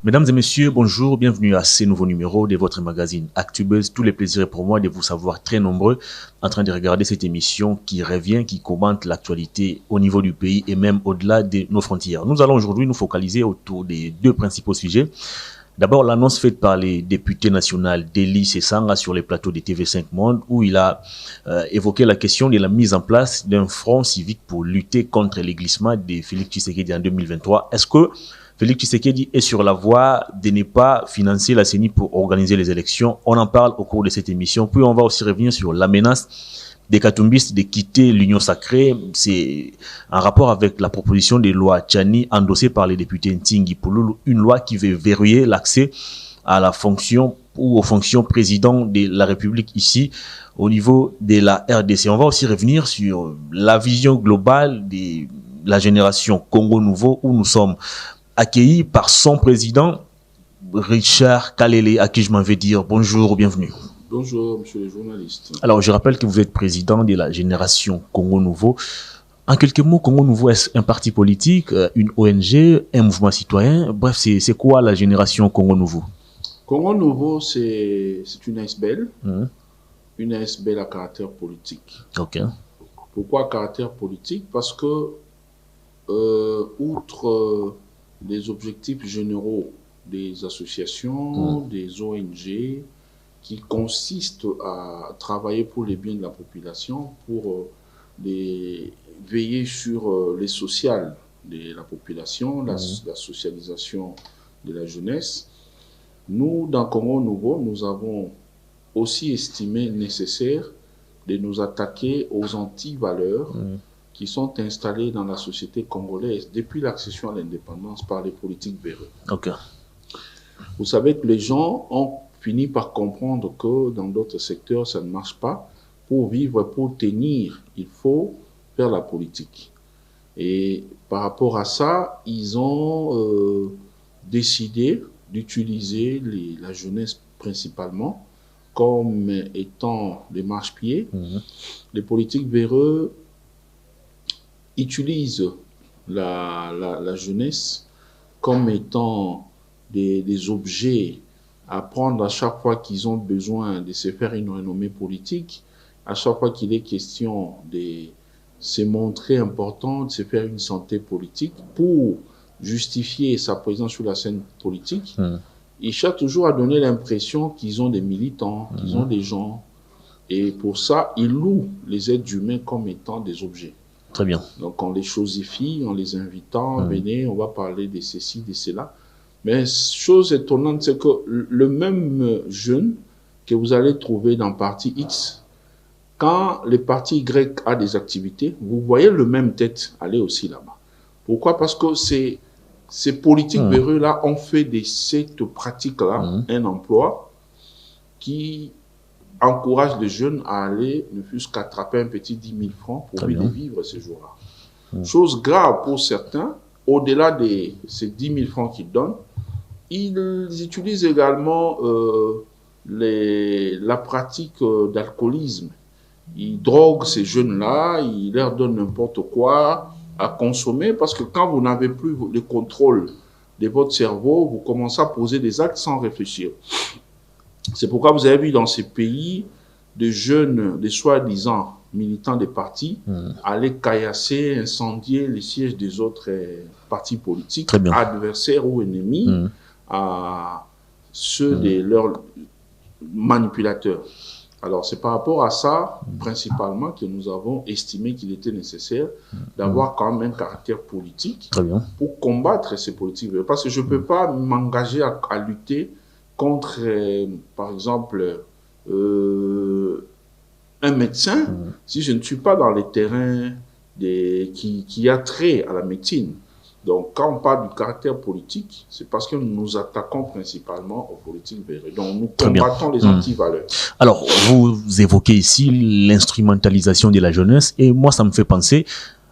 Mesdames et messieurs, bonjour, bienvenue à ce nouveau numéro de votre magazine ActuBuzz. Tous les plaisirs pour moi de vous savoir très nombreux en train de regarder cette émission qui revient, qui commente l'actualité au niveau du pays et même au-delà de nos frontières. Nous allons aujourd'hui nous focaliser autour des deux principaux sujets. D'abord, l'annonce faite par les députés nationaux Deli Sesanga sur les plateaux de TV5 Monde où il a évoqué la question de la mise en place d'un front civique pour lutter contre les glissements de Félix Tshisekedi en 2023. Est-ce que Félix Tshisekedi est sur la voie de ne pas financer la CENI pour organiser les élections? On en parle au cours de cette émission. Puis on va aussi revenir sur la menace des Katumbistes de quitter l'Union sacrée. C'est en rapport avec la proposition de loi Tchani endossée par les députés Ntingi Pouloulou, une loi qui veut verrouiller l'accès à la fonction ou aux fonctions président de la République ici au niveau de la RDC. On va aussi revenir sur la vision globale de la génération Congo Nouveau où nous sommes accueillis par son président Richard Kalele, à qui je m'en vais dire bonjour, bienvenue. Bonjour, monsieur le journaliste. Alors, je rappelle que vous êtes président de la génération Congo Nouveau. En quelques mots, Congo Nouveau, est un parti politique, une ONG, un mouvement citoyen? Bref, c'est quoi la génération Congo Nouveau? Congo Nouveau, c'est une ASBL, une ASBL à caractère politique. Ok. Pourquoi à caractère politique? Parce que, outre les objectifs généraux des associations, des ONG, qui consistent à travailler pour les biens de la population, pour veiller sur les sociales de la population, la socialisation de la jeunesse. Nous, dans Congo Nouveau, nous avons aussi estimé nécessaire de nous attaquer aux antivaleurs qui sont installées dans la société congolaise depuis l'accession à l'indépendance par les politiques véreux. Ok. Vous savez que les gens ont fini par comprendre que dans d'autres secteurs, ça ne marche pas. Pour vivre, pour tenir, il faut faire la politique. Et par rapport à ça, ils ont décidé d'utiliser la jeunesse principalement comme étant des marchepieds. Les politiques véreux utilisent la jeunesse comme étant des objets à prendre à chaque fois qu'ils ont besoin de se faire une renommée politique, à chaque fois qu'il est question de se montrer important, de se faire une santé politique, pour justifier sa présence sur la scène politique, ils cherchent toujours à donner l'impression qu'ils ont des militants, qu'ils ont des gens, et pour ça, ils louent les êtres humains comme étant des objets. Très bien. Donc on les chosifie en les invitant, venez, on va parler de ceci, de cela. Mais chose étonnante, c'est que le même jeune que vous allez trouver dans le parti X, quand le parti Y a des activités, vous voyez le même tête aller aussi là-bas. Pourquoi? Parce que ces politiques véreux-là ont fait de cette pratique-là un emploi qui encourage les jeunes à aller, ne fût-ce qu'attraper un petit 10 000 francs pour vivre ces jours-là. Chose grave pour certains, au-delà de ces 10 000 francs qu'ils donnent, ils utilisent également la pratique d'alcoolisme. Ils droguent ces jeunes-là, ils leur donnent n'importe quoi à consommer parce que quand vous n'avez plus le contrôle de votre cerveau, vous commencez à poser des actes sans réfléchir. C'est pourquoi vous avez vu dans ces pays de jeunes, des soi-disant militants des partis, aller caillasser, incendier les sièges des autres partis politiques, adversaires ou ennemis, à ceux de leurs manipulateurs. Alors, c'est par rapport à ça, principalement, que nous avons estimé qu'il était nécessaire d'avoir quand même un caractère politique pour combattre ces politiques. Parce que je ne peux pas m'engager à lutter contre, par exemple, un médecin si je ne suis pas dans les terrains qui a trait à la médecine. Donc, quand on parle du caractère politique, c'est parce que nous nous attaquons principalement aux politiques véreux. Donc, nous combattons les antivaleurs. Alors, vous évoquez ici l'instrumentalisation de la jeunesse, et moi, ça me fait penser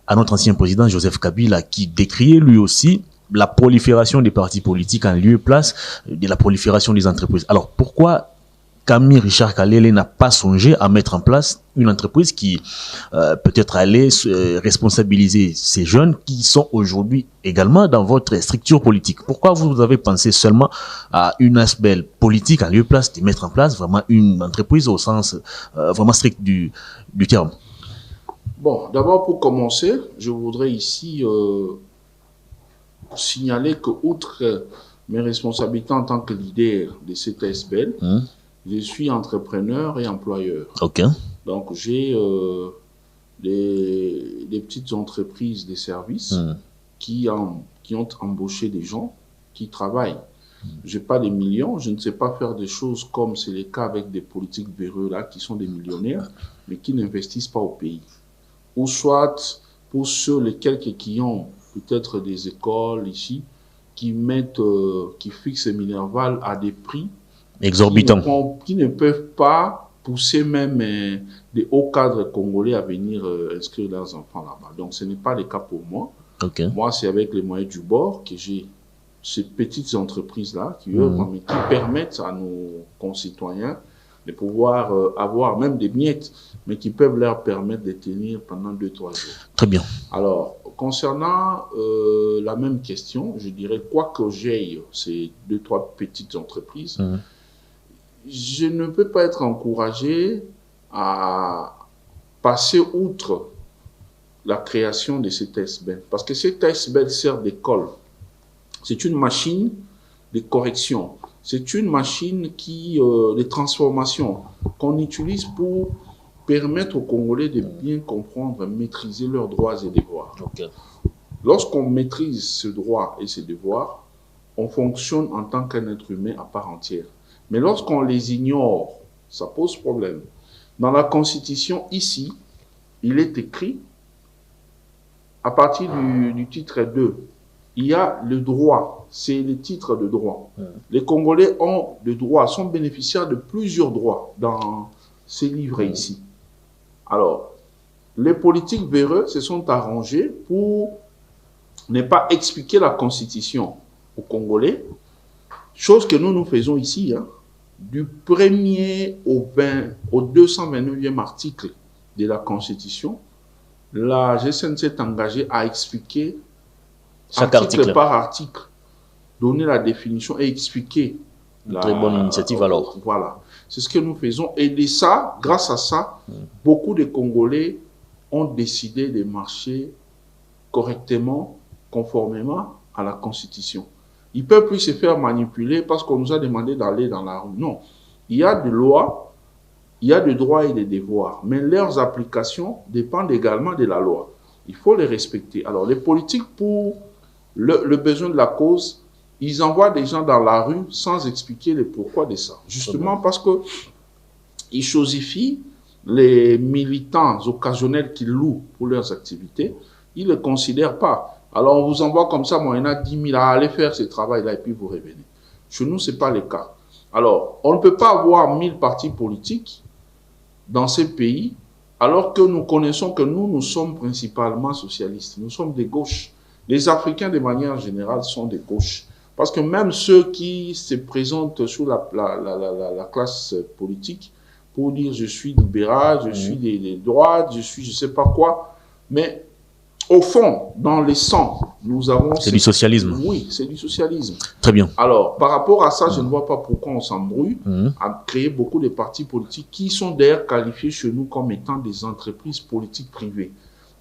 à notre ancien président Joseph Kabila, qui décriait lui aussi la prolifération des partis politiques en lieu et place de la prolifération des entreprises. Alors, pourquoi qu'Ami Richard Kalele n'a pas songé à mettre en place une entreprise qui peut-être allait responsabiliser ces jeunes qui sont aujourd'hui également dans votre structure politique? Pourquoi vous avez pensé seulement à une aspect politique à lieu place de mettre en place vraiment une entreprise au sens vraiment strict du terme? Bon, d'abord pour commencer, je voudrais ici signaler que, outre mes responsabilités en tant que leader de cette ASBL, je suis entrepreneur et employeur. Ok. Donc, j'ai des petites entreprises de services qui ont embauché des gens qui travaillent. Je n'ai pas des millions, je ne sais pas faire des choses comme c'est le cas avec des politiques véreux là, qui sont des millionnaires, mais qui n'investissent pas au pays. Ou soit, pour ceux, les quelques qui ont peut-être des écoles ici, qui fixent Minerval à des prix exorbitants, qui ne peuvent pas pousser même des hauts cadres congolais à venir inscrire leurs enfants là-bas. Donc, ce n'est pas le cas pour moi. Okay. Moi, c'est avec les moyens du bord que j'ai ces petites entreprises-là qui permettent à nos concitoyens de pouvoir avoir même des miettes, mais qui peuvent leur permettre de tenir pendant 2-3 jours. Très bien. Alors, concernant la même question, je dirais, quoi que j'aille ces 2-3 petites entreprises, je ne peux pas être encouragé à passer outre la création de cet ASBL. Parce que cet ASBL sert d'école. C'est une machine de correction. C'est une machine de transformation qu'on utilise pour permettre aux Congolais de bien comprendre, maîtriser leurs droits et devoirs. Okay. Lorsqu'on maîtrise ce droit et ses devoirs, on fonctionne en tant qu'un être humain à part entière. Mais lorsqu'on les ignore, ça pose problème. Dans la Constitution, ici, il est écrit, à partir du titre 2, il y a le droit, c'est le titre de droit. Les Congolais ont le droit, sont bénéficiaires de plusieurs droits dans ces livres ici. Alors, les politiques véreux se sont arrangés pour ne pas expliquer la Constitution aux Congolais, chose que nous faisons ici, hein, du 1er au 229e article de la Constitution. La GCN s'est engagée à expliquer chaque article par article, donner la définition et expliquer. Très bonne initiative alors. Voilà, c'est ce que nous faisons. Et de ça, grâce à ça, beaucoup de Congolais ont décidé de marcher correctement, conformément à la Constitution. Ils ne peuvent plus se faire manipuler parce qu'on nous a demandé d'aller dans la rue. Non, il y a des lois, il y a des droits et des devoirs, mais leurs applications dépendent également de la loi. Il faut les respecter. Alors, les politiques, pour le besoin de la cause, ils envoient des gens dans la rue sans expliquer le pourquoi de ça. Justement parce qu'ils chosifient les militants occasionnels qu'ils louent pour leurs activités. Ils ne les considèrent pas. Alors, on vous envoie comme ça, moyennant 10 000 à aller faire ce travail-là et puis vous revenez. Chez nous, ce n'est pas le cas. Alors, on ne peut pas avoir 1000 partis politiques dans ces pays alors que nous connaissons que nous sommes principalement socialistes. Nous sommes des gauches. Les Africains, de manière générale, sont des gauches. Parce que même ceux qui se présentent sous la classe politique pour dire je suis libéral, je suis des droites, je suis je ne sais pas quoi, mais au fond, dans les sangs, nous avons... C'est du socialisme. Oui, c'est du socialisme. Très bien. Alors, par rapport à ça, je ne vois pas pourquoi on s'embrouille à créer beaucoup de partis politiques qui sont d'ailleurs qualifiés chez nous comme étant des entreprises politiques privées.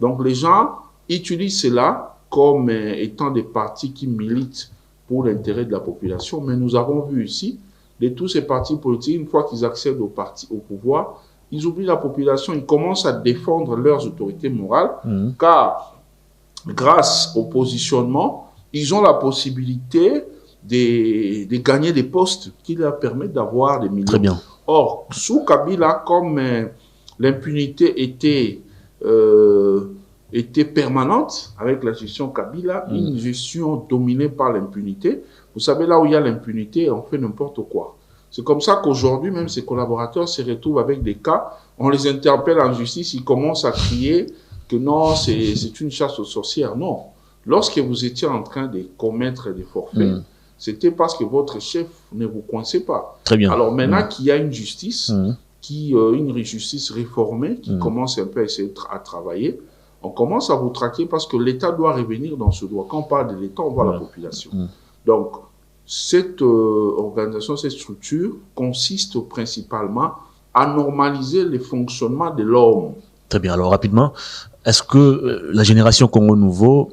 Donc, les gens utilisent cela comme étant des partis qui militent pour l'intérêt de la population. Mais nous avons vu ici, de tous ces partis politiques, une fois qu'ils accèdent au pouvoir, ils oublient la population, ils commencent à défendre leurs autorités morales, car grâce au positionnement, ils ont la possibilité de gagner des postes qui leur permettent d'avoir des millions. Très bien. Or, sous Kabila, comme l'impunité était permanente avec la gestion Kabila, une gestion dominée par l'impunité. Vous savez, là où il y a l'impunité, on fait n'importe quoi. C'est comme ça qu'aujourd'hui, même ces collaborateurs se retrouvent avec des cas, on les interpelle en justice, ils commencent à crier que non, c'est une chasse aux sorcières. Non. Lorsque vous étiez en train de commettre des forfaits, c'était parce que votre chef ne vous coinçait pas. Très bien. Alors maintenant qu'il y a une justice, une justice réformée qui commence un peu à essayer à travailler, on commence à vous traquer parce que l'État doit revenir dans ce droit. Quand on parle de l'État, on voit la population. Donc, cette organisation, cette structure consiste principalement à normaliser le fonctionnement de l'homme. Très bien. Alors, rapidement, est-ce que la génération Congo Nouveau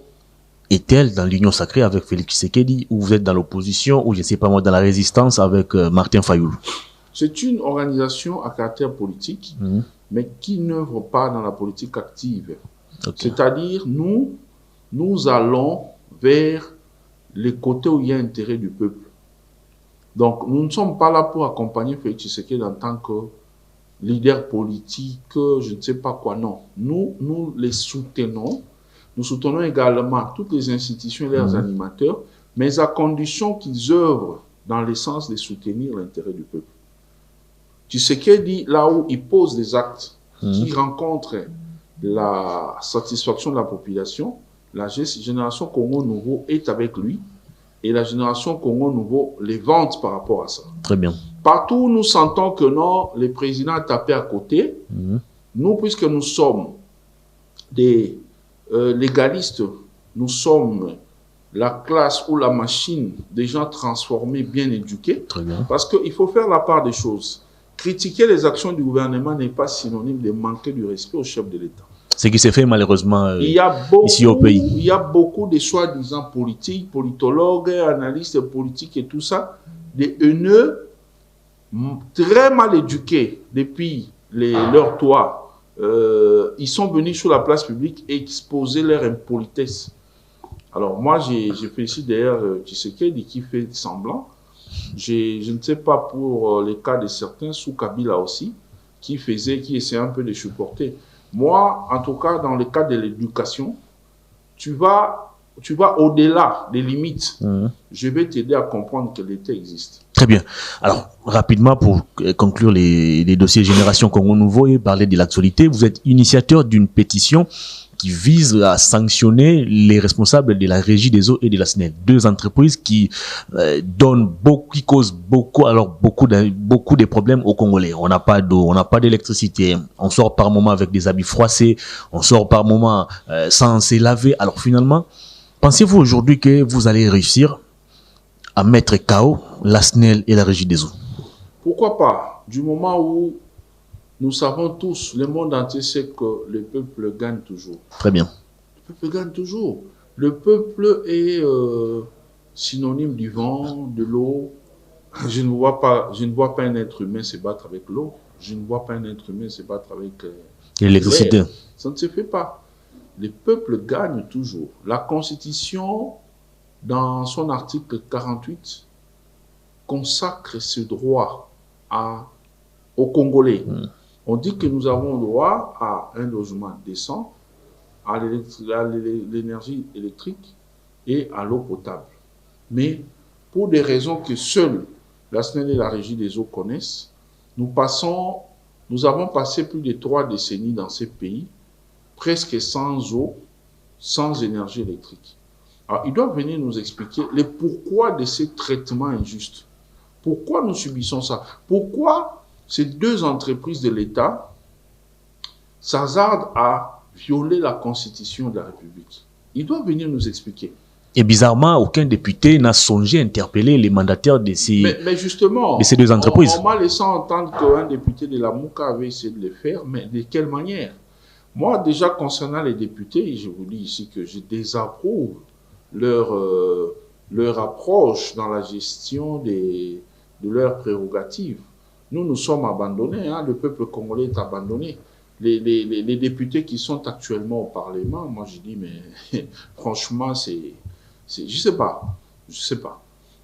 est-elle dans l'union sacrée avec Félix Tshisekedi, ou vous êtes dans l'opposition, ou je ne sais pas moi, dans la résistance avec Martin Fayoulou? C'est une organisation à caractère politique, mais qui n'œuvre pas dans la politique active. Okay. C'est-à-dire, nous allons vers les côtés où il y a intérêt du peuple. Donc, nous ne sommes pas là pour accompagner Félix Tshisekedi en tant que leader politique, je ne sais pas quoi, non. Nous les soutenons. Nous soutenons également toutes les institutions et leurs animateurs, mais à condition qu'ils œuvrent dans le sens de soutenir l'intérêt du peuple. Tshisekedi, là où il pose des actes qui rencontrent la satisfaction de la population, la génération Congo Nouveau est avec lui et la génération Congo Nouveau les vante par rapport à ça. Très bien. Partout où nous sentons que non, le président a tapé à côté, nous, puisque nous sommes des légalistes, nous sommes la classe ou la machine des gens transformés, bien éduqués. Très bien. Parce qu'il faut faire la part des choses. Critiquer les actions du gouvernement n'est pas synonyme de manquer du respect au chef de l'État. Ce qui s'est fait malheureusement ici au pays. Il y a beaucoup de soi-disant politiques, politologues, analystes politiques et tout ça, des haineux, très mal éduqués depuis leur toit. Ils sont venus sur la place publique et exposer leur impolitesse. Alors moi, j'ai félicité d'ailleurs Tshisekedi qui fait semblant. Je ne sais pas pour les cas de certains, sous Kabila aussi, qui essaient un peu de supporter. Moi, en tout cas, dans le cas de l'éducation, tu vas au-delà des limites. Je vais t'aider à comprendre que l'État existe. Très bien. Alors, rapidement, pour conclure les dossiers Génération Congo Nouveau et parler de l'actualité, vous êtes initiateur d'une pétition qui vise à sanctionner les responsables de la Régie des eaux et de la SNEL. Deux entreprises qui qui causent beaucoup de problèmes aux Congolais. On n'a pas d'eau, on n'a pas d'électricité, on sort par moment avec des habits froissés, on sort par moment sans se laver. Alors finalement, pensez-vous aujourd'hui que vous allez réussir à mettre KO la SNEL et la Régie des eaux? Pourquoi pas? Du moment où nous savons tous, le monde entier sait que le peuple gagne toujours. Très bien. Le peuple gagne toujours. Le peuple est synonyme du vent, de l'eau. Je ne vois pas un être humain se battre avec l'eau. Je ne vois pas un être humain se battre avec l'électricité. Ça ne se fait pas. Le peuple gagne toujours. La Constitution, dans son article 48, consacre ce droit aux Congolais. On dit que nous avons droit à un logement décent, à l'énergie électrique et à l'eau potable. Mais pour des raisons que seules la SNEL et la Régie des eaux connaissent, nous avons passé plus de 3 décennies dans ces pays, presque sans eau, sans énergie électrique. Alors, ils doivent venir nous expliquer le pourquoi de ces traitements injustes. Pourquoi nous subissons ça? Pourquoi ces deux entreprises de l'État s'hasardent à violer la Constitution de la République? Ils doivent venir nous expliquer. Et bizarrement, aucun député n'a songé à interpeller les mandataires de ces deux entreprises. On m'a laissé entendre qu'un député de la Mouka avait essayé de le faire, mais de quelle manière? Moi, déjà, concernant les députés, je vous dis ici que je désapprouve leur approche dans la gestion de leurs prérogatives. Nous sommes abandonnés, le peuple congolais est abandonné. Les députés qui sont actuellement au Parlement, moi je dis, mais franchement, je sais pas.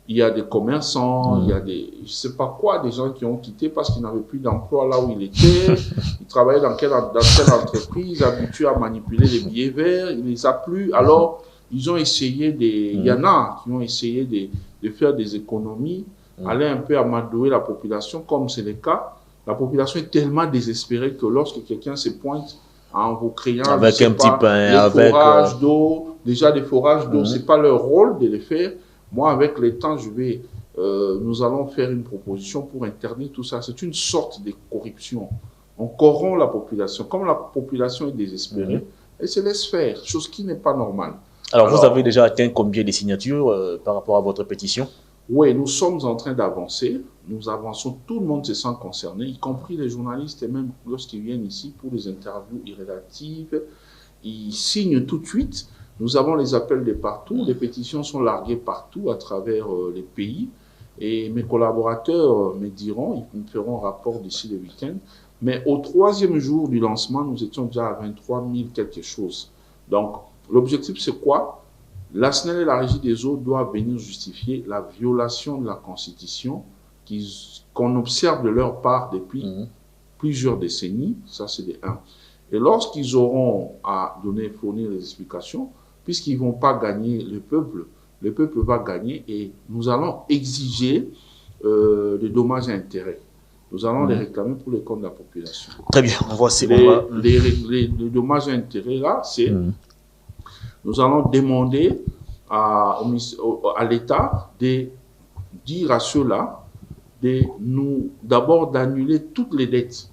Il y a des commerçants, il y a je sais pas quoi, des gens qui ont quitté parce qu'ils n'avaient plus d'emploi là où ils étaient. Ils travaillaient dans quelle entreprise, habitués à manipuler les billets verts, il ne les a plus. Alors, ils ont essayé il y en a qui ont essayé de faire des économies, aller un peu amadouer la population, comme c'est le cas. La population est tellement désespérée que lorsque quelqu'un se pointe en vous criant avec un petit pain, des forages d'eau, déjà des forages d'eau, c'est pas leur rôle de les faire. Moi, avec les temps, nous allons faire une proposition pour interdire tout ça. C'est une sorte de corruption. On corrompt la population. Comme la population est désespérée, elle se laisse faire, chose qui n'est pas normale. Alors, vous avez déjà atteint combien de signatures par rapport à votre pétition? Oui, nous sommes en train d'avancer. Nous avançons. Tout le monde se sent concerné, y compris les journalistes, et même lorsqu'ils viennent ici pour des interviews irrélatives, ils signent tout de suite. Nous avons les appels de partout. Les pétitions sont larguées partout à travers les pays. Et mes collaborateurs me diront, ils me feront rapport d'ici le week-end. Mais au 3e jour du lancement, nous étions déjà à 23 000 quelque chose. Donc, l'objectif, c'est quoi? La SNEL et la Régie des eaux doivent venir justifier la violation de la Constitution qu'on observe de leur part depuis plusieurs décennies. Ça, c'est des 1. Et lorsqu'ils auront à fournir les explications, puisqu'ils ne vont pas gagner le peuple va gagner et nous allons exiger des dommages et intérêts. Nous allons les réclamer pour les comptes de la population. Très bien, on voit les dommages et intérêts là, c'est nous allons demander à l'État de dire à ceux-là d'abord d'annuler toutes les dettes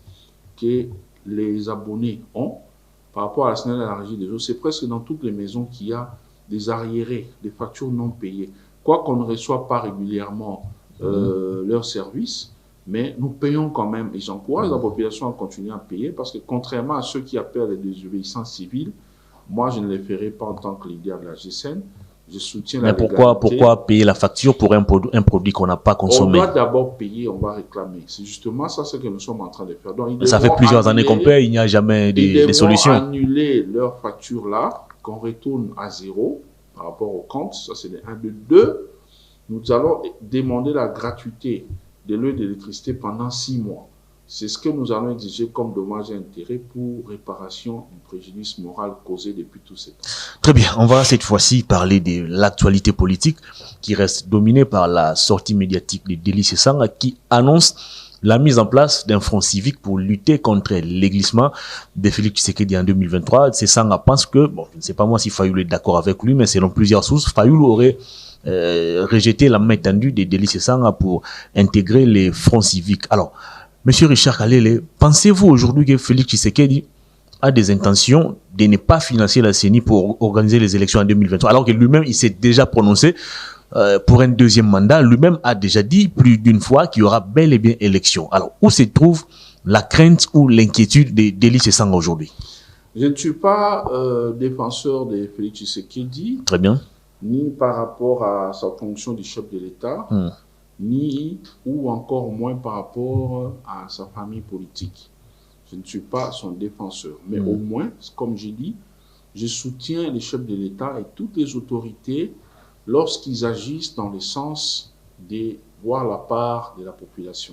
que les abonnés ont par rapport à la SNEL et à la Régie des eaux. C'est presque dans toutes les maisons qu'il y a des arriérés, des factures non payées. Quoi qu'on ne reçoit pas régulièrement leurs services, mais nous payons quand même. Et j'encourage la population à continuer à payer parce que contrairement à ceux qui appellent les désobéissances civiles, moi je ne les ferai pas en tant que leader de la GSN. Je soutiens la légalité. Mais pourquoi payer la facture pour un produit qu'on n'a pas consommé? On doit d'abord payer, on va réclamer. C'est justement ça ce que nous sommes en train de faire. Donc, ça fait plusieurs années qu'on paye, il n'y a jamais de solution. Ils devront annuler leur facture là, qu'on retourne à 0 par rapport au compte. Ça c'est les 1, 2, 2. Nous allons demander la gratuité de l'eau et de l'électricité pendant 6 mois. C'est ce que nous allons exiger comme dommage et intérêt pour réparation du préjudice moral causé depuis tous ces temps. Très bien, on va cette fois-ci parler de l'actualité politique qui reste dominée par la sortie médiatique de Dely Sesanga qui annonce la mise en place d'un front civique pour lutter contre l'églissement de Félix Tshisekedi en 2023. Sesanga pense que, bon, je ne sais pas moi si Fayoulou est d'accord avec lui, mais selon plusieurs sources, Fayoulou aurait rejeté la main tendue de Dely Sesanga pour intégrer les fronts civiques. Alors, Monsieur Richard Kalele, pensez-vous aujourd'hui que Félix Tshisekedi a des intentions de ne pas financer la CENI pour organiser les élections en 2023, alors que lui-même, il s'est déjà prononcé pour un 2e mandat. Lui-même a déjà dit plus d'une fois qu'il y aura bel et bien élection. Alors, où se trouve la crainte ou l'inquiétude de Dely Sesanga aujourd'hui? Je ne suis pas défenseur de Félix Tshisekedi. Très bien. Ni par rapport à sa fonction de chef de l'État, ni ou encore moins par rapport à sa famille politique. Je ne suis pas son défenseur. Mais au moins, comme j'ai dit, je soutiens les chefs de l'État et toutes les autorités lorsqu'ils agissent dans le sens de voir la part de la population.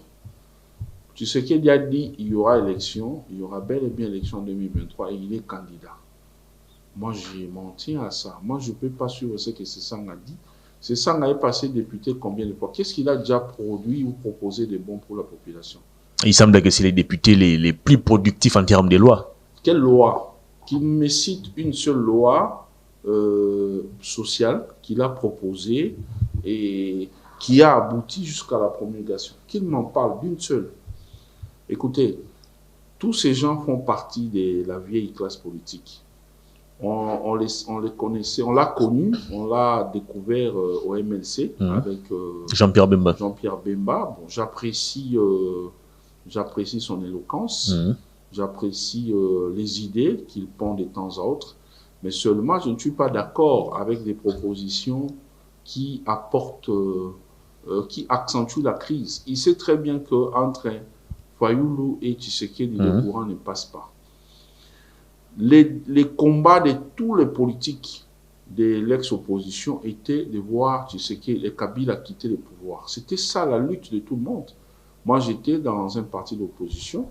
Tshisekedi a dit qu'il y aura élection, il y aura bel et bien élection en 2023 et il est candidat. Moi, je m'en tiens à ça. Moi, je ne peux pas suivre ce que Sesanga a dit. Sesanga est passé député combien de fois? Qu'est-ce qu'il a déjà produit ou proposé de bon pour la population? Il semble que c'est les députés les plus productifs en termes de lois. Quelle loi? Qu'il me cite une seule loi sociale qu'il a proposée et qui a abouti jusqu'à la promulgation. Qu'il m'en parle d'une seule. Écoutez, tous ces gens font partie de la vieille classe politique. On les connaissait, on l'a connu, on l'a découvert au MLC avec Jean-Pierre Bemba. Bon, j'apprécie son éloquence, j'apprécie les idées qu'il pond de temps à autre, mais seulement je ne suis pas d'accord avec des propositions qui apportent, qui accentuent la crise. Il sait très bien qu'entre Fayoulou et Tshisekedi, le courant ne passe pas. Les combats de tous les politiques de l'ex-opposition étaient de voir Tshisekedi et Kabila quitter le pouvoir. C'était ça la lutte de tout le monde. Moi, j'étais dans un parti d'opposition.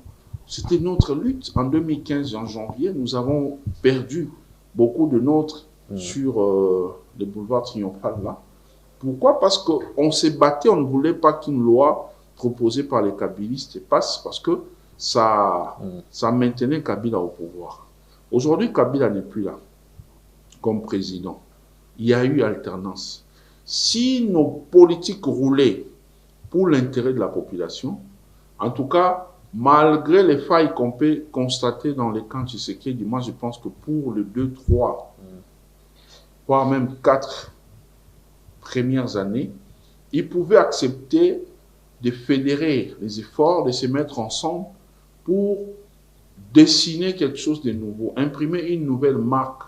C'était notre lutte. En 2015, en janvier, nous avons perdu beaucoup de nôtres sur le boulevard triomphal là. Pourquoi? Parce qu'on s'est battu, on ne voulait pas qu'une loi proposée par les kabilistes passe parce que ça maintenait Kabila au pouvoir. Aujourd'hui, Kabila n'est plus là comme président. Il y a eu alternance. Si nos politiques roulaient pour l'intérêt de la population, en tout cas, malgré les failles qu'on peut constater dans les camps Tshisekedi, moi je pense que pour les 2, 3, voire même 4 premières années, ils pouvaient accepter de fédérer les efforts, de se mettre ensemble pour dessiner quelque chose de nouveau, imprimer une nouvelle marque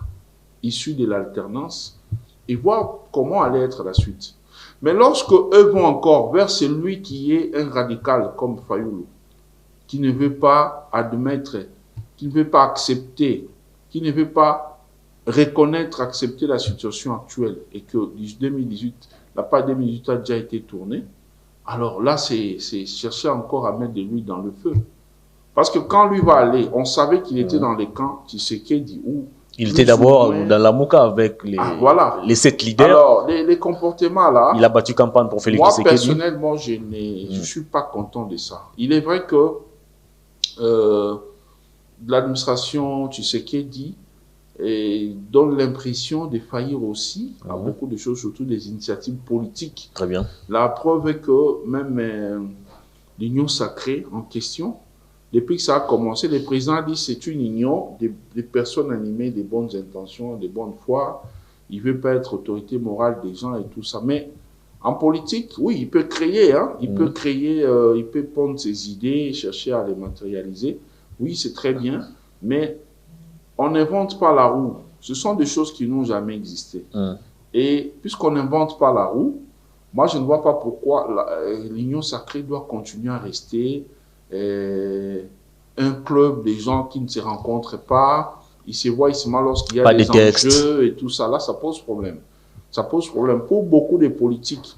issue de l'alternance et voir comment allait être la suite. Mais lorsque eux vont encore vers celui qui est un radical comme Fayoulou, qui ne veut pas admettre, qui ne veut pas accepter, qui ne veut pas reconnaître, accepter la situation actuelle et que 2018, la page 2018 a déjà été tournée, alors là, c'est chercher encore à mettre de l'huile dans le feu. Parce que quand lui va aller, on savait qu'il était dans les camps Tshisekedi où il était d'abord dans la Mouka avec les 7 leaders. Alors, les comportements là... Il a battu campagne pour Félix Tshisekedi. Moi, personnellement, je ne suis pas content de ça. Il est vrai que l'administration Tshisekedi donne l'impression de faillir aussi à beaucoup de choses, surtout des initiatives politiques. Très bien. La preuve est que même l'union sacrée en question, depuis que ça a commencé, le président a dit que c'est une union des personnes animées de bonnes intentions, de bonne foi. Il ne veut pas être autorité morale des gens et tout ça. Mais en politique, oui, il peut créer, hein, il peut créer, il peut prendre ses idées, chercher à les matérialiser. Oui, c'est très bien, mais on n'invente pas la roue. Ce sont des choses qui n'ont jamais existé. Et puisqu'on n'invente pas la roue, moi, je ne vois pas pourquoi l'union sacrée doit continuer à rester un club des gens qui ne se rencontrent pas. Ils se voient seulement lorsqu'il y a des enjeux et tout ça. Là, ça pose problème. Ça pose problème pour beaucoup de politiques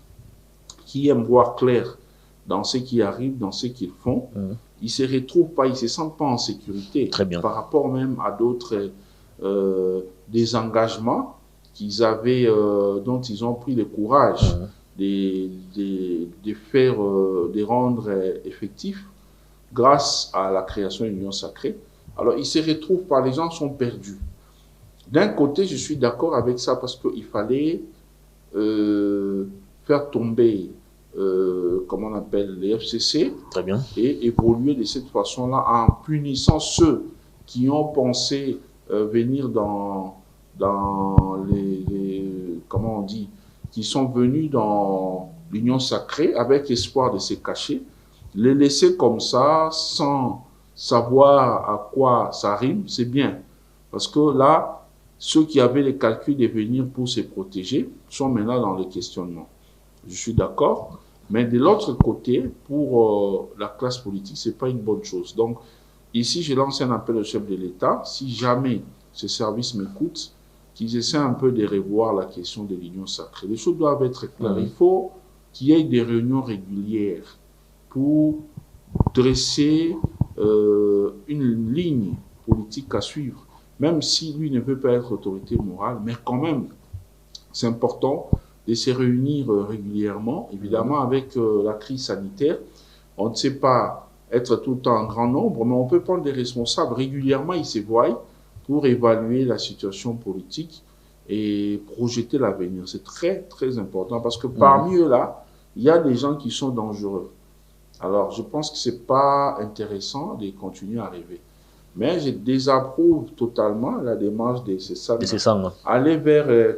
qui aiment voir clair dans ce qui arrive, dans ce qu'ils font. Ils ne se retrouvent pas, ils ne se sentent pas en sécurité. Très bien. Par rapport même à d'autres des engagements qu'ils avaient, dont ils ont pris le courage de faire, de rendre effectifs grâce à la création de l'Union sacrée. Alors, ils se retrouvent pas, les gens sont perdus. D'un côté, je suis d'accord avec ça parce qu'il fallait faire tomber, comment on appelle, les FCC. Très bien. Et évoluer de cette façon-là en punissant ceux qui ont pensé venir dans comment on dit, qui sont venus dans l'union sacrée avec espoir de se cacher. Les laisser comme ça, sans savoir à quoi ça rime, c'est bien. Parce que là, ceux qui avaient les calculs de venir pour se protéger sont maintenant dans le questionnement. Je suis d'accord. Mais de l'autre côté, pour la classe politique, c'est pas une bonne chose. Donc, ici, je lance un appel au chef de l'État. Si jamais ce service m'écoute, qu'ils essaient un peu de revoir la question de l'union sacrée. Les choses doivent être claires. Il faut qu'il y ait des réunions régulières pour dresser une ligne politique à suivre, même si lui ne veut pas être autorité morale, mais quand même, c'est important de se réunir régulièrement, évidemment avec la crise sanitaire. On ne sait pas être tout le temps en grand nombre, mais on peut prendre des responsables régulièrement, ils se voient pour évaluer la situation politique et projeter l'avenir. C'est très, très important parce que parmi eux là, il y a des gens qui sont dangereux. Alors, je pense que c'est pas intéressant de continuer à rêver. Mais je désapprouve totalement la démarche de ces salles. Aller vers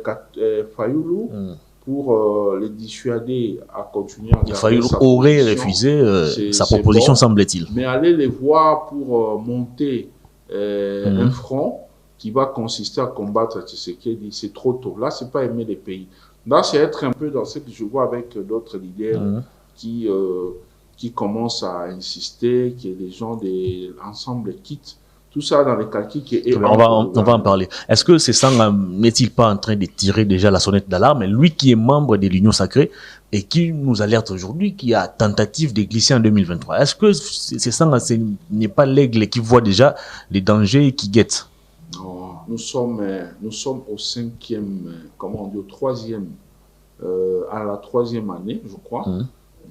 Fayoulou pour les dissuader à continuer à garder Fayoulou aurait refusé sa proposition, bon, semble-t-il. Mais aller les voir pour monter un front qui va consister à combattre Tshisekedi, c'est trop tôt. Là, c'est pas aimer les pays. Là, c'est être un peu dans ce que je vois avec d'autres leaders qui commencent à insister, que les gens de l'ensemble quittent. Tout ça dans les calculs qui est... On va en parler. Est-ce que c'est ça n'est-il pas en train de tirer déjà la sonnette d'alarme? Lui qui est membre de l'Union sacrée et qui nous alerte aujourd'hui, qui a tentative de glisser en 2023. Est-ce que c'est ça, ce n'est pas l'aigle qui voit déjà les dangers qui guettent? Non, nous sommes au cinquième, comment on dit, au troisième, à la troisième année, je crois,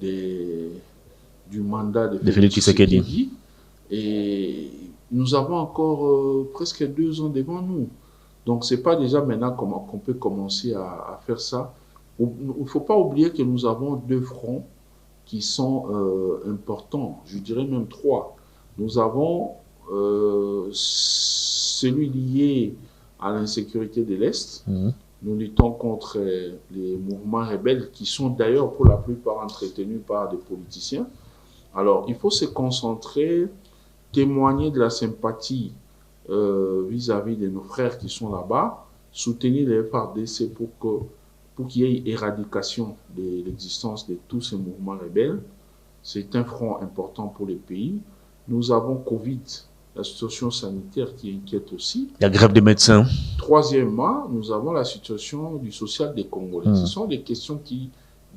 du mandat de Félix Tshisekedi. Et nous avons encore presque 2 ans devant nous. Donc, ce n'est pas déjà maintenant qu'on peut commencer à faire ça Il ne faut pas oublier que nous avons deux fronts qui sont importants, je dirais même trois. Nous avons celui lié à l'insécurité de l'Est. Nous luttons contre les mouvements rebelles qui sont d'ailleurs pour la plupart entretenus par des politiciens. Alors, il faut se concentrer, témoigner de la sympathie vis-à-vis de nos frères qui sont là-bas, soutenir les FARDC pour qu'il y ait éradication de l'existence de tous ces mouvements rebelles. C'est un front important pour le pays. Nous avons Covid, la situation sanitaire qui inquiète aussi. La grève des médecins. Troisièmement, nous avons la situation du social des Congolais. Ce sont des questions qui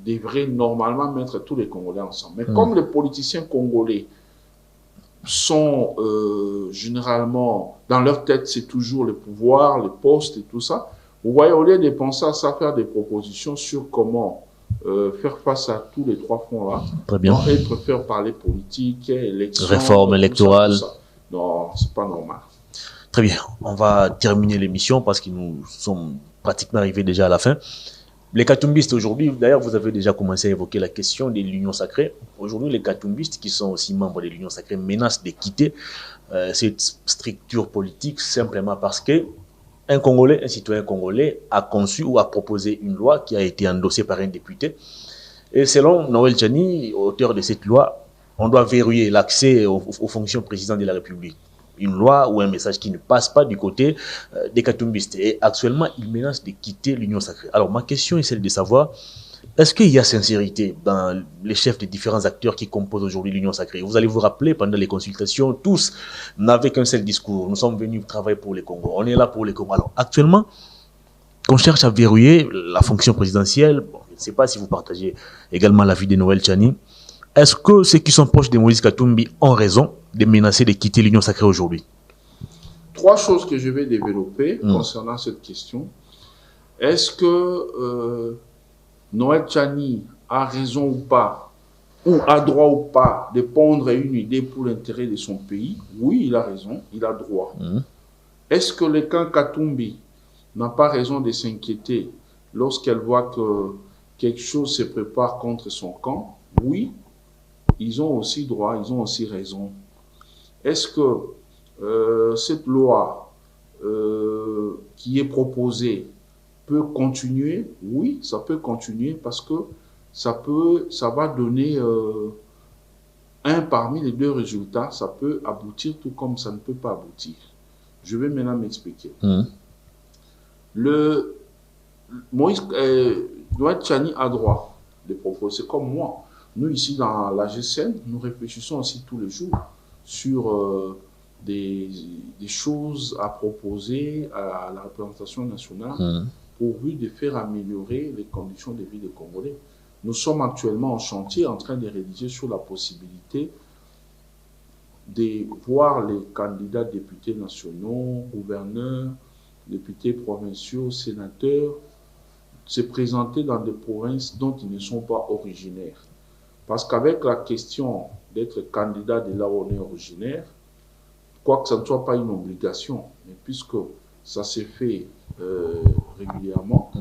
devraient normalement mettre tous les Congolais ensemble. Mais comme les politiciens congolais sont généralement, dans leur tête, c'est toujours le pouvoir, les postes et tout ça, vous voyez, au lieu de penser à ça, faire des propositions sur comment faire face à tous les trois fronts-là, être faire parler politique, élection, réforme électorale. Tout ça. Non, c'est pas normal. Très bien, on va terminer l'émission parce que nous sommes pratiquement arrivés déjà à la fin. Les katumbistes aujourd'hui, d'ailleurs, vous avez déjà commencé à évoquer la question de l'Union sacrée. Aujourd'hui, les katumbistes, qui sont aussi membres de l'Union sacrée, menacent de quitter cette structure politique simplement parce que un Congolais, un citoyen congolais a conçu ou a proposé une loi qui a été endossée par un député. Et selon Noël Tchani, auteur de cette loi, on doit verrouiller l'accès aux fonctions président de la République. Une loi ou un message qui ne passe pas du côté des katumbistes. Et actuellement, il menace de quitter l'Union sacrée. Alors, ma question est celle de savoir, est-ce qu'il y a sincérité dans les chefs des différents acteurs qui composent aujourd'hui l'Union sacrée? Vous allez vous rappeler, pendant les consultations, tous n'avaient qu'un seul discours. Nous sommes venus travailler pour les Congos. On est là pour les Congos. Alors, actuellement, on cherche à verrouiller la fonction présidentielle. Bon, je ne sais pas si vous partagez également l'avis de Noël Tchani. Est-ce que ceux qui sont proches de Moïse Katumbi ont raison de menacer de quitter l'Union sacrée aujourd'hui? Trois choses que je vais développer concernant cette question. Est-ce que Noël Tchani a raison ou pas, ou a droit ou pas de pondre une idée pour l'intérêt de son pays? Oui, il a raison, il a droit. Est-ce que le camp Katumbi n'a pas raison de s'inquiéter lorsqu'elle voit que quelque chose se prépare contre son camp? Oui, ils ont aussi droit, ils ont aussi raison. Est-ce que cette loi qui est proposée peut continuer? Oui, ça peut continuer parce que ça va donner un parmi les deux résultats. Ça peut aboutir tout comme ça ne peut pas aboutir. Je vais maintenant m'expliquer. Moïse Tchani a droit de proposer comme moi. Nous, ici, dans la GCN, nous réfléchissons aussi tous les jours sur des choses à proposer à la représentation nationale pourvu de faire améliorer les conditions de vie des Congolais. Nous sommes actuellement en chantier en train de rédiger sur la possibilité de voir les candidats députés nationaux, gouverneurs, députés provinciaux, sénateurs se présenter dans des provinces dont ils ne sont pas originaires. Parce qu'avec la question d'être candidat de là où on est originaire, quoique ça ne soit pas une obligation, mais puisque ça se fait régulièrement,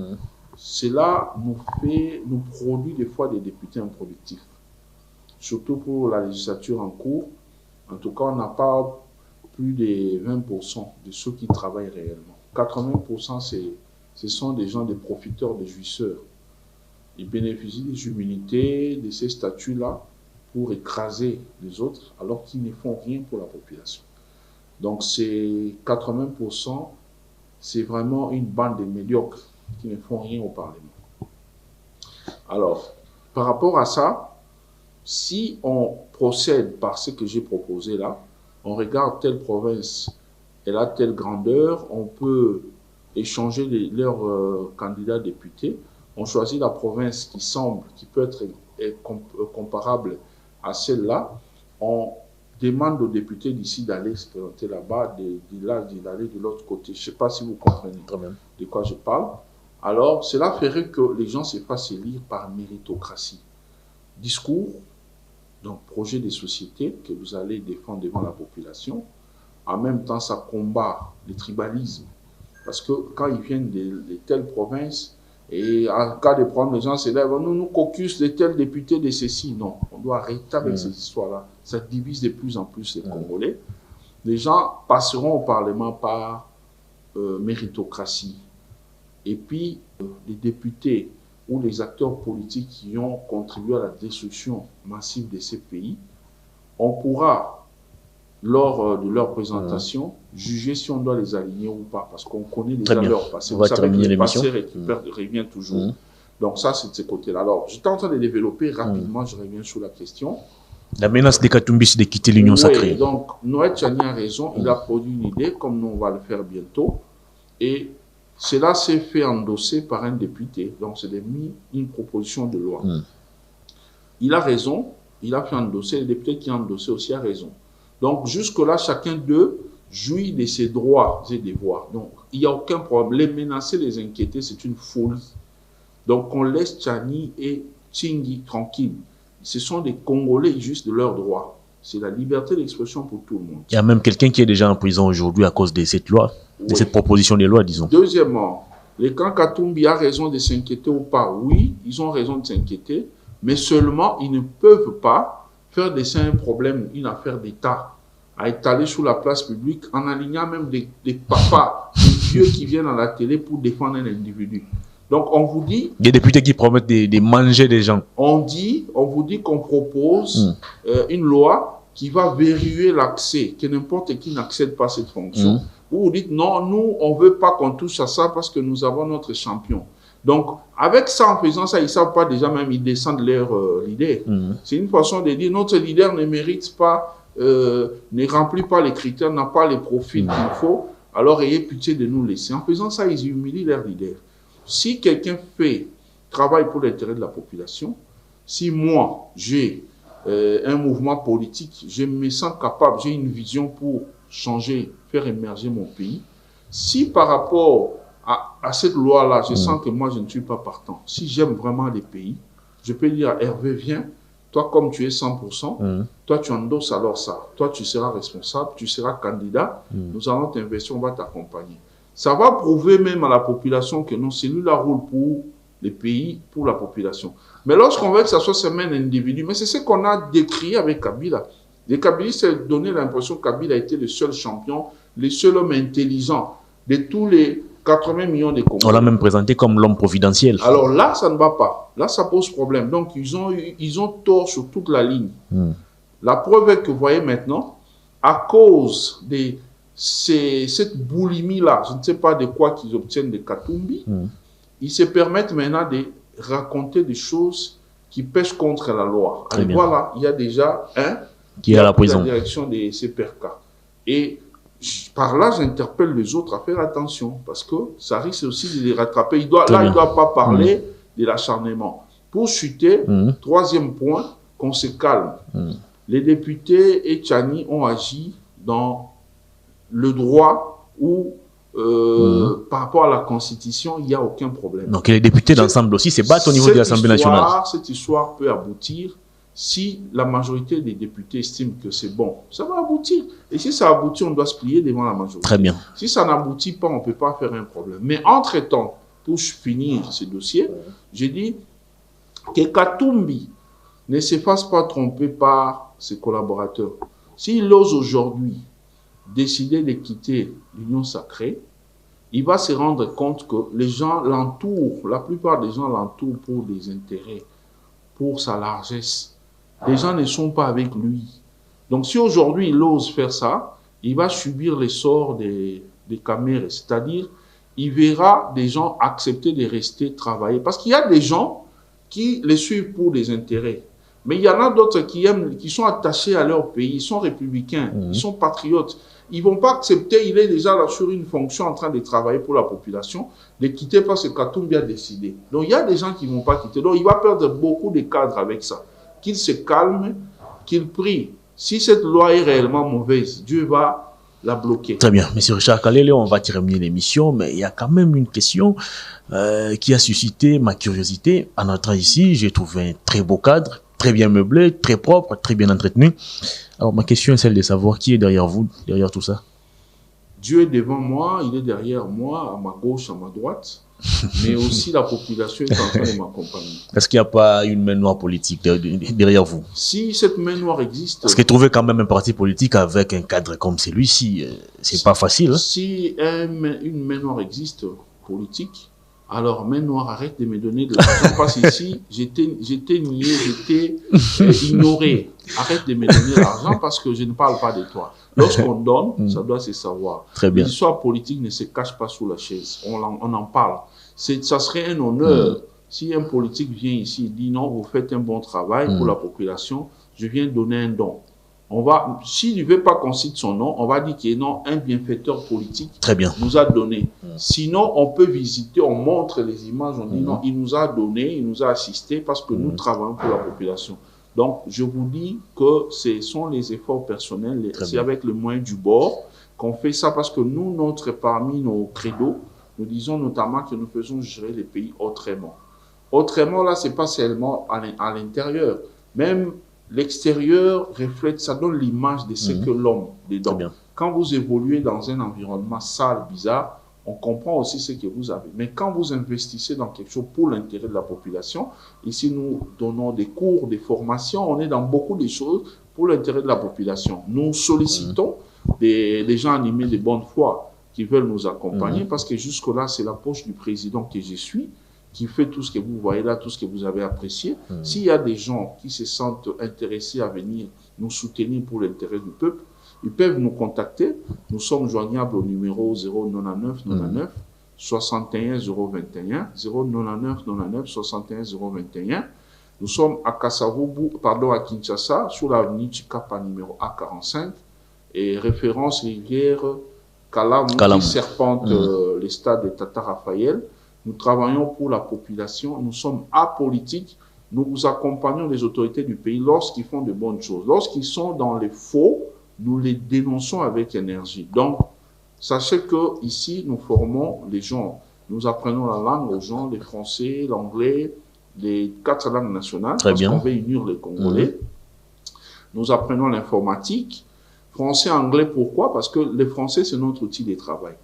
cela nous produit des fois des députés improductifs. Surtout pour la législature en cours. En tout cas, on n'a pas plus de 20% de ceux qui travaillent réellement. 80%, ce sont des gens, des profiteurs, des jouisseurs. Ils bénéficient des immunités, de ces statuts-là, pour écraser les autres, alors qu'ils ne font rien pour la population. Donc, ces 80%, c'est vraiment une bande de médiocres qui ne font rien au Parlement. Alors, par rapport à ça, si on procède par ce que j'ai proposé là, on regarde telle province, elle a telle grandeur, on peut échanger leurs candidats députés. On choisit la province qui peut être comparable à celle-là. On demande aux députés d'ici d'aller se présenter là-bas, d'aller de l'autre côté. Je ne sais pas si vous comprenez de quoi je parle. Alors, cela ferait que les gens se fassent élire par méritocratie. Discours, donc projet de société que vous allez défendre devant la population. En même temps, ça combat le tribalisme. Parce que quand ils viennent de telle province, Et en cas de problème, les gens se lèvent, nous caucus de tel député de ceci. Non, on doit arrêter avec ces histoires-là. Ça divise de plus en plus les Congolais. Les gens passeront au Parlement par méritocratie. Et puis, les députés ou les acteurs politiques qui ont contribué à la destruction massive de ces pays, on pourra, lors de leur présentation, juger si on doit les aligner ou pas, parce qu'on connaît déjà leur passé. Vous savez que le passé revient toujours. Donc ça, c'est de ce côté-là. Alors, j'étais en train de développer rapidement, je reviens sur la question. La menace de Katumbi, c'est de quitter l'Union sacrée. Donc, Noël Tchani a raison, il a produit une idée, comme nous on va le faire bientôt, et cela s'est fait endosser par un député. Donc, c'est mis une proposition de loi. Il a raison, il a fait endosser, le député qui a endossé aussi a raison. Donc, jusque-là, chacun d'eux jouit de ses droits et devoirs. Donc, il n'y a aucun problème. Les menacer, les inquiéter, c'est une folie. Donc, on laisse Tchani et Tchingi tranquilles. Ce sont des Congolais juste de leurs droits. C'est la liberté d'expression pour tout le monde. Il y a même quelqu'un qui est déjà en prison aujourd'hui à cause de cette loi, de cette proposition de loi, disons. Deuxièmement, les camps Katumbi a raison de s'inquiéter ou pas. Oui, ils ont raison de s'inquiéter, mais seulement ils ne peuvent pas faire de ça un problème, une affaire d'État, à étaler sur la place publique en alignant même des papas, des vieux qui viennent à la télé pour défendre un individu. Donc, on vous dit... Des députés qui promettent de manger des gens. On vous dit qu'on propose une loi qui va verrouiller l'accès, que n'importe qui n'accède pas à cette fonction. Vous dites, non, nous, on ne veut pas qu'on touche à ça parce que nous avons notre champion. Donc, avec ça, en faisant ça, ils ne savent pas déjà même, ils descendent leur leader. C'est une façon de dire, notre leader ne mérite pas, ne remplit pas les critères, n'a pas les profils qu'il faut, alors ayez pitié de nous laisser. En faisant ça, ils humilient leur leader. Si quelqu'un travaille pour l'intérêt de la population, si moi, j'ai un mouvement politique, je me sens capable, j'ai une vision pour changer, faire émerger mon pays, si par rapport à cette loi-là, je sens que moi, je ne suis pas partant, si j'aime vraiment les pays, je peux dire à Hervé, viens, toi, comme tu es 100%, toi, tu endosses alors ça, toi, tu seras responsable, tu seras candidat, nous allons t'investir, on va t'accompagner. Ça va prouver même à la population que non, c'est lui la roule pour les pays, pour la population. Mais lorsqu'on veut que ça soit seulement un individu, mais c'est ce qu'on a décrit avec Kabila. Les Kabilistes s'est donné l'impression que Kabila était le seul champion, le seul homme intelligent de tous les 80 millions de Congolais. On l'a même présenté comme l'homme providentiel. Alors là, ça ne va pas. Là, ça pose problème. Donc, ils ont tort sur toute la ligne. La preuve est que vous voyez maintenant, à cause de cette boulimie-là, je ne sais pas de quoi qu'ils obtiennent de Katumbi, ils se permettent maintenant de raconter des choses qui pêchent contre la loi. Alors voilà, il y a déjà un qui est à la prison. La direction de CPRK. Et par là, j'interpelle les autres à faire attention, parce que ça risque aussi de les rattraper. Il ne doit pas parler de l'acharnement. Pour chuter, troisième point, qu'on se calme. Les députés et Tchani ont agi dans le droit ou par rapport à la Constitution, il n'y a aucun problème. Donc les députés d'ensemble aussi se battent au niveau de l'Assemblée nationale. Cette histoire peut aboutir si la majorité des députés estiment que c'est bon. Ça va aboutir. Et si ça aboutit, on doit se plier devant la majorité. Très bien. Si ça n'aboutit pas, on ne peut pas faire un problème. Mais entre-temps, pour finir ce dossier, j'ai dit que Katumbi ne se fasse pas tromper par ses collaborateurs. S'il ose aujourd'hui décider de quitter l'Union sacrée, il va se rendre compte que les gens l'entourent, la plupart des gens l'entourent pour des intérêts, pour sa largesse. Les gens ne sont pas avec lui. Donc si aujourd'hui il ose faire ça, il va subir les sorts des caméras, c'est-à-dire il verra des gens accepter de rester travailler. Parce qu'il y a des gens qui les suivent pour des intérêts. Mais il y en a d'autres qui sont attachés à leur pays, ils sont républicains, ils sont patriotes. Ils ne vont pas accepter, il est déjà là sur une fonction en train de travailler pour la population, de quitter parce que Katumbi a décidé. Donc il y a des gens qui ne vont pas quitter. Donc il va perdre beaucoup de cadres avec ça. Qu'il se calme, qu'il prie. Si cette loi est réellement mauvaise, Dieu va la bloquer. Très bien. Monsieur Richard Kalele, on va terminer l'émission, mais il y a quand même une question qui a suscité ma curiosité. En entrant ici, j'ai trouvé un très beau cadre, très bien meublé, très propre, très bien entretenu. Alors ma question est celle de savoir qui est derrière vous, derrière tout ça. Dieu est devant moi, il est derrière moi, à ma gauche, à ma droite. mais aussi la population est en train de m'accompagner. Est-ce qu'il n'y a pas une main noire politique derrière vous? Si cette main noire existe... Parce que trouver quand même un parti politique avec un cadre comme celui-ci, c'est pas facile. Hein? Si une main noire existe politique, alors main noire, arrête de me donner de l'argent parce qu'ici, j'étais nié, j'étais ignoré. Arrête de me donner l'argent parce que je ne parle pas de toi. Lorsqu'on donne, ça doit se savoir. Très bien. L'histoire politique ne se cache pas sous la chaise. On en parle. Ça serait un honneur si un politique vient ici et dit non, vous faites un bon travail pour la population, je viens donner un don. S'il ne veut pas qu'on cite son nom, on va dire qu'il est non, un bienfaiteur politique nous a donné. Sinon, on peut visiter, on montre les images, on dit non, il nous a donné, il nous a assisté parce que nous travaillons pour la population. Donc, je vous dis que ce sont les efforts personnels, c'est avec le moyen du bord qu'on fait ça parce que nous, parmi nos credos, nous disons notamment que nous faisons gérer les pays autrement. Autrement, là, c'est pas seulement à l'intérieur. Même l'extérieur reflète, ça donne l'image de ce que l'homme dedans. Quand vous évoluez dans un environnement sale, bizarre, on comprend aussi ce que vous avez. Mais quand vous investissez dans quelque chose pour l'intérêt de la population, ici nous donnons des cours, des formations, on est dans beaucoup de choses pour l'intérêt de la population. Nous sollicitons des gens animés de bonne foi qui veulent nous accompagner parce que jusque-là, c'est la poche du président que je suis qui fait tout ce que vous voyez là, tout ce que vous avez apprécié. S'il y a des gens qui se sentent intéressés à venir nous soutenir pour l'intérêt du peuple, ils peuvent nous contacter. Nous sommes joignables au numéro 099 99 61 021 099 99 61 021. Nous sommes à à Kinshasa, sur l'avenue Chikapa numéro A45 et référence rivière Kalam qui serpente les stades de Tata Raphaël. Nous travaillons pour la population, nous sommes apolitiques, nous vous accompagnons les autorités du pays lorsqu'ils font de bonnes choses. Lorsqu'ils sont dans les faux, nous les dénonçons avec énergie. Donc, sachez que ici, nous formons les gens. Nous apprenons la langue aux gens, les français, l'anglais, les 4 langues nationales, parce qu'on veut unir les Congolais. Nous apprenons l'informatique, français, anglais, pourquoi? Parce que le français, c'est notre outil de travail.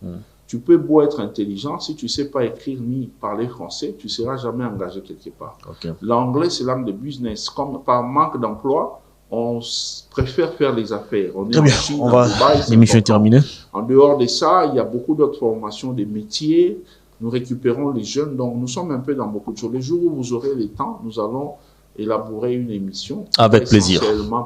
Tu peux beau être intelligent, si tu ne sais pas écrire ni parler français, tu ne seras jamais engagé quelque part. L'anglais, c'est langue de business. Comme par manque d'emploi, on préfère faire les affaires. On est en Chine, en Dubaï, l'émission est terminée. En dehors de ça, il y a beaucoup d'autres formations, des métiers. Nous récupérons les jeunes. Donc, nous sommes un peu dans beaucoup de choses. Les jours où vous aurez le temps, nous allons élaborer une émission. Avec plaisir.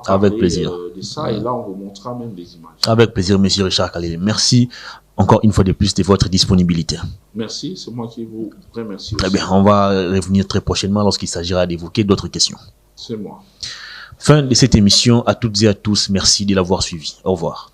Avec plaisir. De ça, et là, on vous montrera même des images. Avec plaisir, monsieur Richard Kalele. Merci encore une fois de plus de votre disponibilité. Merci, c'est moi qui vous remercie. Très bien, on va revenir très prochainement lorsqu'il s'agira d'évoquer d'autres questions. C'est moi. Fin de cette émission. À toutes et à tous, merci de l'avoir suivi. Au revoir.